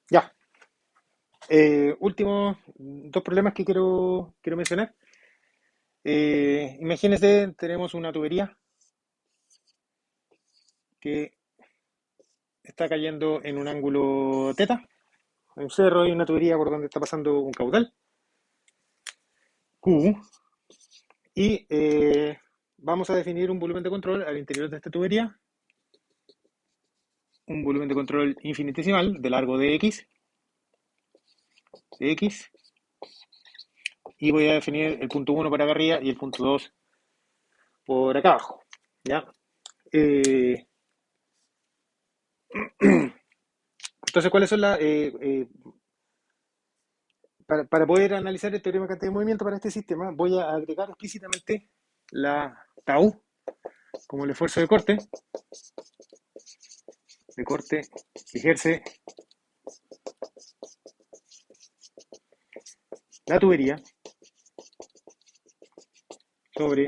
Ya. Últimos dos problemas que quiero mencionar. Imagínense, tenemos una tubería que está cayendo en un ángulo teta, en un cerro, hay una tubería por donde está pasando un caudal, Q, y vamos a definir un volumen de control al interior de esta tubería, un volumen de control infinitesimal de largo de x, y voy a definir el punto uno por acá arriba y el punto 2 por acá abajo. ¿Ya? Eh, entonces, ¿cuáles son para poder analizar el teorema de cantidad de movimiento para este sistema, voy a agregar explícitamente la tau como el esfuerzo de corte que ejerce la tubería sobre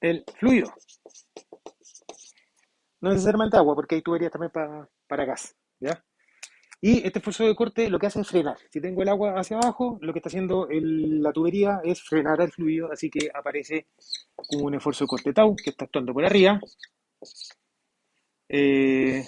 el fluido. No necesariamente agua, porque hay tuberías también para gas. ¿Ya? Y este esfuerzo de corte lo que hace es frenar. Si tengo el agua hacia abajo, lo que está haciendo la tubería es frenar al fluido, así que aparece como un esfuerzo de corte tau que está actuando por arriba, eh,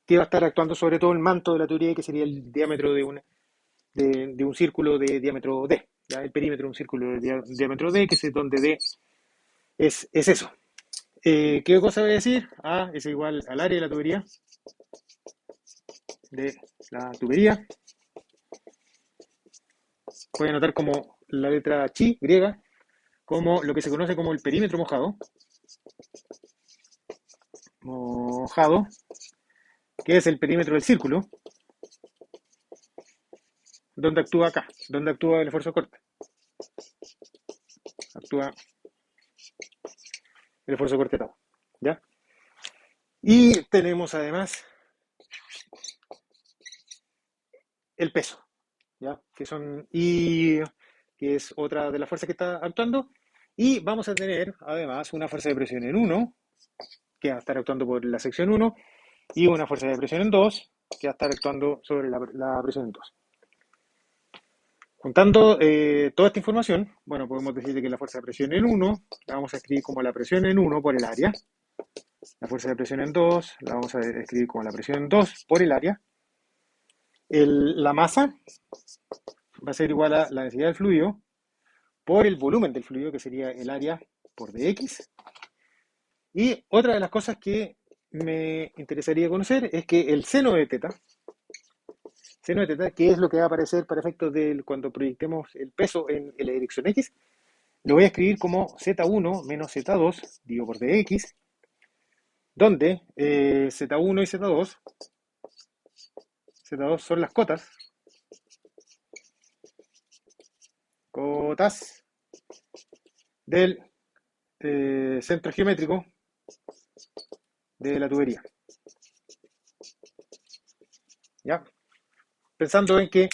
que va a estar actuando sobre todo el manto de la tubería, que sería el diámetro de un círculo de diámetro d. ¿Ya? El perímetro de un círculo de diámetro d, que es donde d es eso. ¿Qué cosa voy a decir? A es igual al área de la tubería. Voy a anotar como la letra chi griega, como lo que se conoce como el perímetro mojado, que es el perímetro del círculo, donde actúa acá, donde actúa el esfuerzo de corte. Actúa el esfuerzo de corte tau. ¿Ya? Y tenemos además el peso, ¿ya? Que es otra de las fuerzas que está actuando. Y vamos a tener además una fuerza de presión en uno que va a estar actuando por la sección uno y una fuerza de presión en 2 que va a estar actuando sobre la presión en 2. Juntando toda esta información, bueno, podemos decir que la fuerza de presión en uno la vamos a escribir como la presión en uno por el área. La fuerza de presión en 2 la vamos a escribir como la presión en 2 por el área. La masa va a ser igual a la densidad del fluido por el volumen del fluido, que sería el área por dx. Y otra de las cosas que me interesaría conocer es que el seno de teta, que es lo que va a aparecer para efectos de cuando proyectemos el peso en la dirección x, lo voy a escribir como z1 menos z2 dividido por dx, donde z1 y z2 son las cotas del centro geométrico de la tubería. ¿Ya? Pensando en que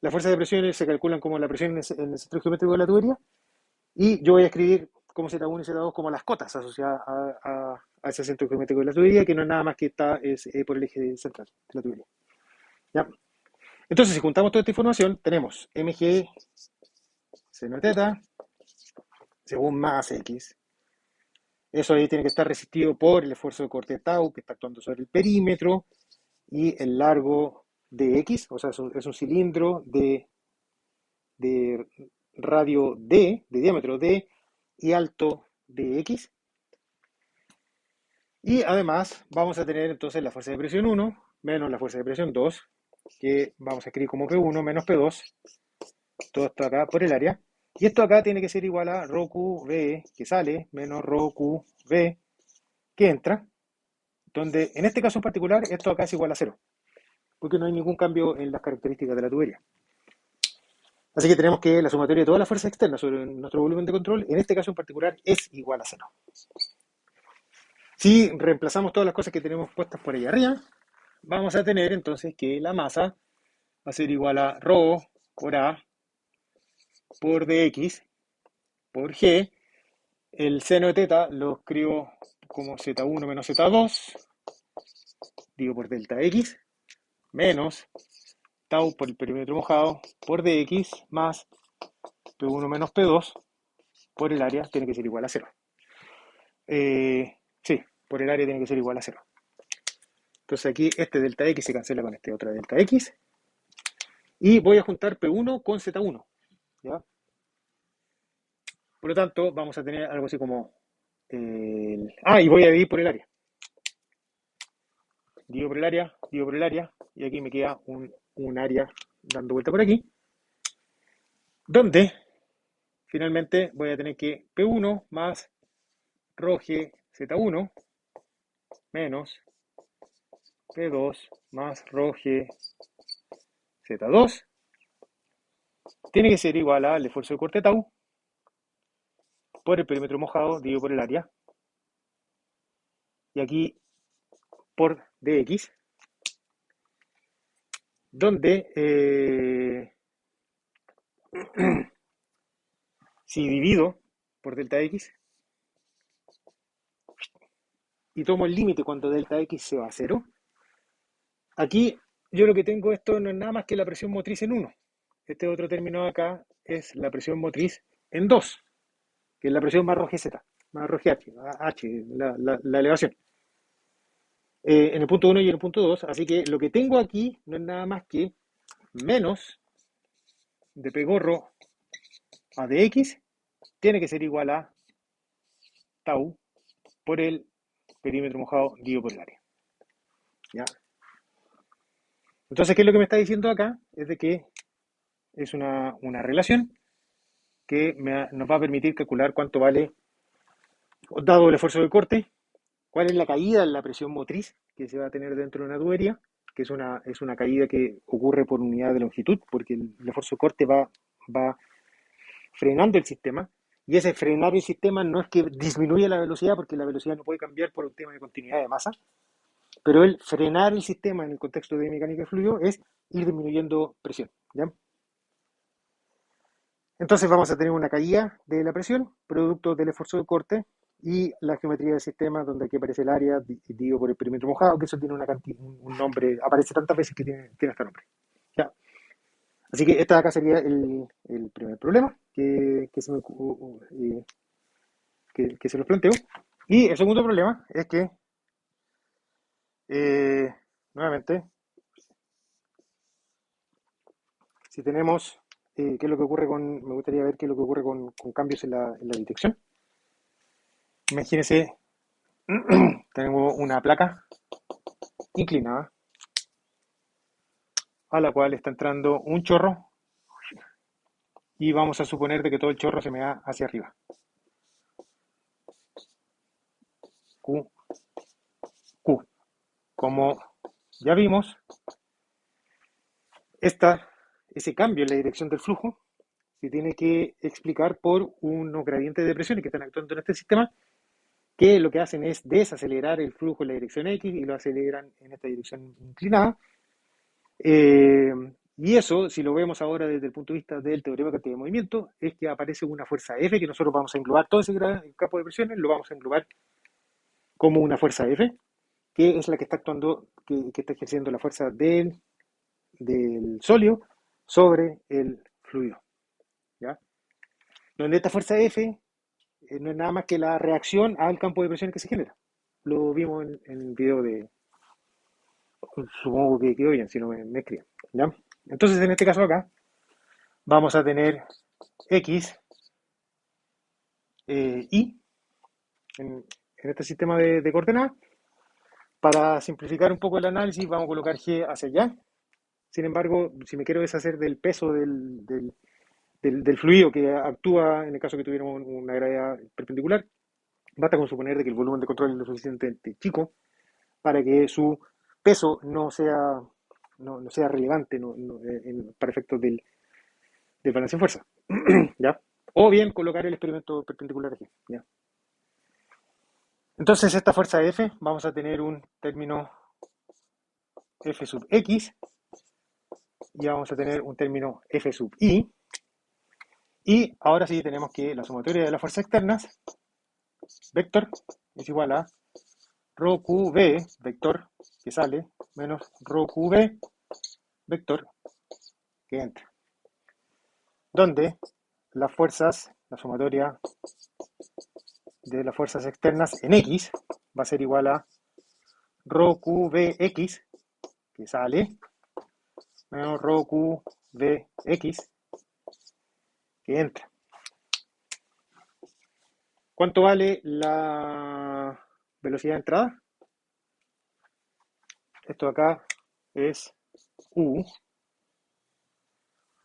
las fuerzas de presión se calculan como la presión en el centro geométrico de la tubería, y yo voy a escribir como Z1 y Z2 como las cotas asociadas a ese centro geométrico de la tubería, que no es nada más que está por el eje central de la tubería. ¿Ya? Entonces, si juntamos toda esta información, tenemos mg seno de teta según más x. Eso ahí tiene que estar resistido por el esfuerzo de corte tau, que está actuando sobre el perímetro, y el largo de x, o sea, es un cilindro de radio d, de diámetro d, y alto de x. Y además vamos a tener entonces la fuerza de presión 1 menos la fuerza de presión 2, que vamos a escribir como P1 menos P2, todo esto acá por el área. Y esto acá tiene que ser igual a rho QV que sale menos rho QV que entra, donde en este caso en particular esto acá es igual a cero, porque no hay ningún cambio en las características de la tubería. Así que tenemos que la sumatoria de todas las fuerzas externas sobre nuestro volumen de control, en este caso en particular, es igual a cero. Si reemplazamos todas las cosas que tenemos puestas por ahí arriba, vamos a tener entonces que la masa va a ser igual a rho por A por dx por g. El seno de teta lo escribo como z1 menos z2 dividido por delta X menos tau por el perímetro mojado por dx más P1 menos P2 por el área tiene que ser igual a cero. Sí, por el área tiene que ser igual a cero. Entonces aquí este delta X se cancela con este otro delta X. Y voy a juntar P1 con Z1. ¿Ya? Por lo tanto, vamos a tener algo así como... y voy a dividir por el área. Divido por el área, divido por el área. Y aquí me queda un área dando vuelta por aquí. Donde finalmente voy a tener que P1 más ρg Z1 menos P2 más ρg Z2 tiene que ser igual al esfuerzo de corte tau por el perímetro mojado dividido por el área. Y aquí por dx, donde si divido por delta x y tomo el límite cuando delta x se va a cero, aquí yo lo que tengo esto no es nada más que la presión motriz en 1. Este otro término de acá es la presión motriz en 2, que es la presión más ρgz, más ρgh, la elevación. En el punto 1 y en el punto 2, así que lo que tengo aquí no es nada más que menos de P gorro a dx tiene que ser igual a tau por el perímetro mojado dividido por el área. ¿Ya? Entonces, ¿qué es lo que me está diciendo acá? Es de que es una relación que nos va a permitir calcular cuánto vale, dado el esfuerzo de corte, cuál es la caída en la presión motriz que se va a tener dentro de una tubería, que es una caída que ocurre por unidad de longitud, porque el esfuerzo de corte va frenando el sistema, y ese frenar el sistema no es que disminuya la velocidad, porque la velocidad no puede cambiar por un tema de continuidad de masa, pero el frenar el sistema en el contexto de mecánica de fluido es ir disminuyendo presión. ¿Ya? Entonces vamos a tener una caída de la presión, producto del esfuerzo de corte, y la geometría del sistema, donde aquí aparece el área dividido por el perímetro mojado, que eso tiene un nombre, aparece tantas veces que tiene este nombre. ¿Ya? Así que esta de acá sería el primer problema que se los planteo. Y el segundo problema es que, nuevamente, si tenemos, qué es lo que ocurre me gustaría ver qué es lo que ocurre con cambios en la detección. Imagínense, tenemos una placa inclinada a la cual está entrando un chorro y vamos a suponer de que todo el chorro se me da hacia arriba. Q, Q. Como ya vimos, ese cambio en la dirección del flujo se tiene que explicar por unos gradientes de presiones que están actuando en este sistema, que lo que hacen es desacelerar el flujo en la dirección X y lo aceleran en esta dirección inclinada. Y eso, si lo vemos ahora desde el punto de vista del teorema de cantidad de movimiento, es que aparece una fuerza F que nosotros vamos a englobar todo ese campo de presiones, lo vamos a englobar como una fuerza F, que es la que está actuando, que está ejerciendo la fuerza del sólido sobre el fluido. ¿Ya? Donde esta fuerza F no es nada más que la reacción al campo de presiones que se genera. Lo vimos en el video supongo que quedó bien, si no me escriben. ¿Ya? Entonces, en este caso acá, vamos a tener X, Y, en este sistema de coordenadas. Para simplificar un poco el análisis, vamos a colocar G hacia allá. Sin embargo, si me quiero deshacer del peso del fluido que actúa en el caso que tuviéramos una gravedad perpendicular, basta con suponer de que el volumen de control es lo suficientemente chico para que su peso no sea relevante para efectos del balance en fuerza. ¿Ya? O bien colocar el experimento perpendicular aquí. ¿Ya? Entonces, esta fuerza F, vamos a tener un término F sub X y vamos a tener un término F sub Y. Y ahora sí tenemos que la sumatoria de las fuerzas externas, vector, es igual a rho QV, vector, que sale, menos rho QV vector que entra. Donde las fuerzas, la sumatoria de las fuerzas externas en X va a ser igual a rho QVX que sale, menos rho QVX que entra. ¿Cuánto vale la velocidad de entrada? Esto de acá es U.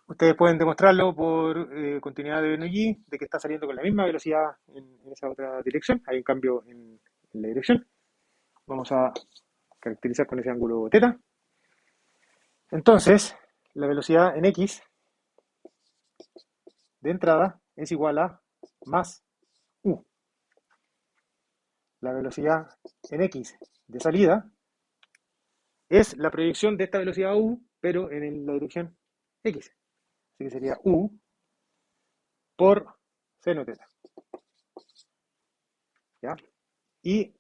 Ustedes pueden demostrarlo por continuidad de Bernoulli, de que está saliendo con la misma velocidad en esa otra dirección. Hay un cambio en la dirección. Vamos a caracterizar con ese ángulo θ. Entonces, la velocidad en X de entrada es igual a más U. La velocidad en X de salida es la proyección de esta velocidad U, pero en la dirección X. Así que sería U por seno θ. ¿Ya? Y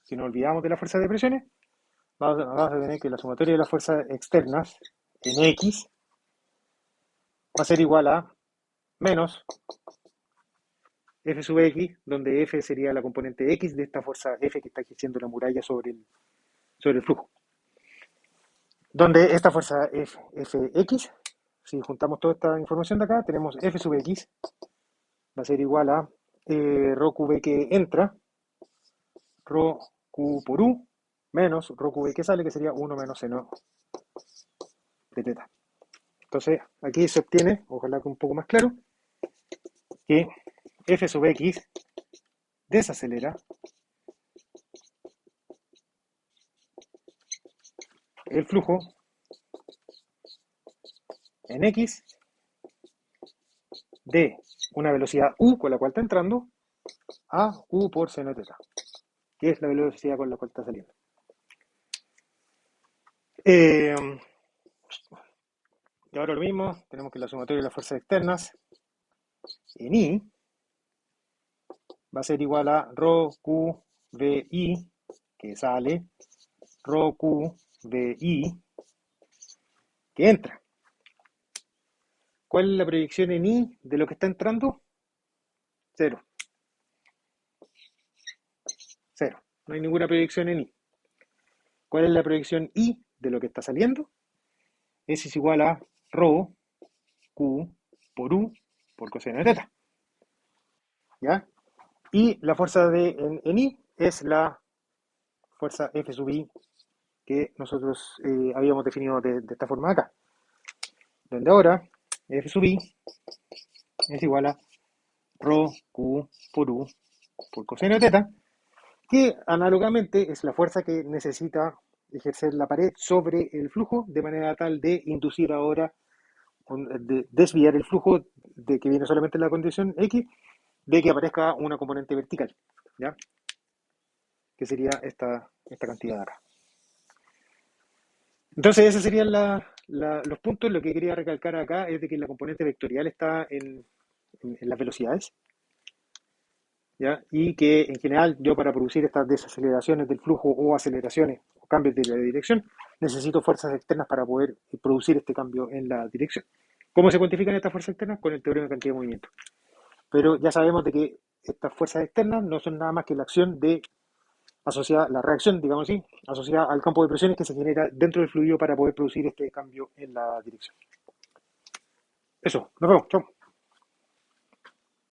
si nos olvidamos de las fuerzas de presiones, vamos a tener que la sumatoria de las fuerzas externas en X va a ser igual a menos F sub X, donde F sería la componente X de esta fuerza F que está ejerciendo la muralla sobre el flujo. Donde esta fuerza Fx, si juntamos toda esta información de acá, tenemos F sub X, va a ser igual a rho QV que entra, rho Q por U, menos rho QV que sale, que sería 1 menos seno de θ. Entonces, aquí se obtiene, ojalá que un poco más claro, que F sub X desacelera el flujo en X de una velocidad U con la cual está entrando a U por seno de θ, que es la velocidad con la cual está saliendo. Y ahora lo mismo, tenemos que la sumatoria de las fuerzas externas en I va a ser igual a rho Q VI, que sale, rho Q VI, que entra. ¿Cuál es la proyección en I de lo que está entrando? Cero. Cero. No hay ninguna proyección en I. ¿Cuál es la proyección I de lo que está saliendo? S es igual a rho Q por U por coseno de θ. ¿Ya? Y la fuerza en I es la fuerza F sub I que nosotros habíamos definido de esta forma acá. Donde ahora F sub I es igual a rho Q por U por coseno de θ, que análogamente es la fuerza que necesita ejercer la pared sobre el flujo de manera tal de inducir ahora, de desviar el flujo de que viene solamente en la condición X, de que aparezca una componente vertical, ¿ya? Que sería esta cantidad de acá. Entonces esos serían los puntos. Lo que quería recalcar acá es de que la componente vectorial está en las velocidades, ¿ya? Y que en general yo para producir estas desaceleraciones del flujo o aceleraciones o cambios de la dirección necesito fuerzas externas para poder producir este cambio en la dirección. ¿Cómo se cuantifican estas fuerzas externas? Con el teorema de cantidad de movimiento. Pero ya sabemos de que estas fuerzas externas no son nada más que la acción asociada, la reacción, digamos así, asociada al campo de presiones que se genera dentro del fluido para poder producir este cambio en la dirección. Eso, nos vemos, chao.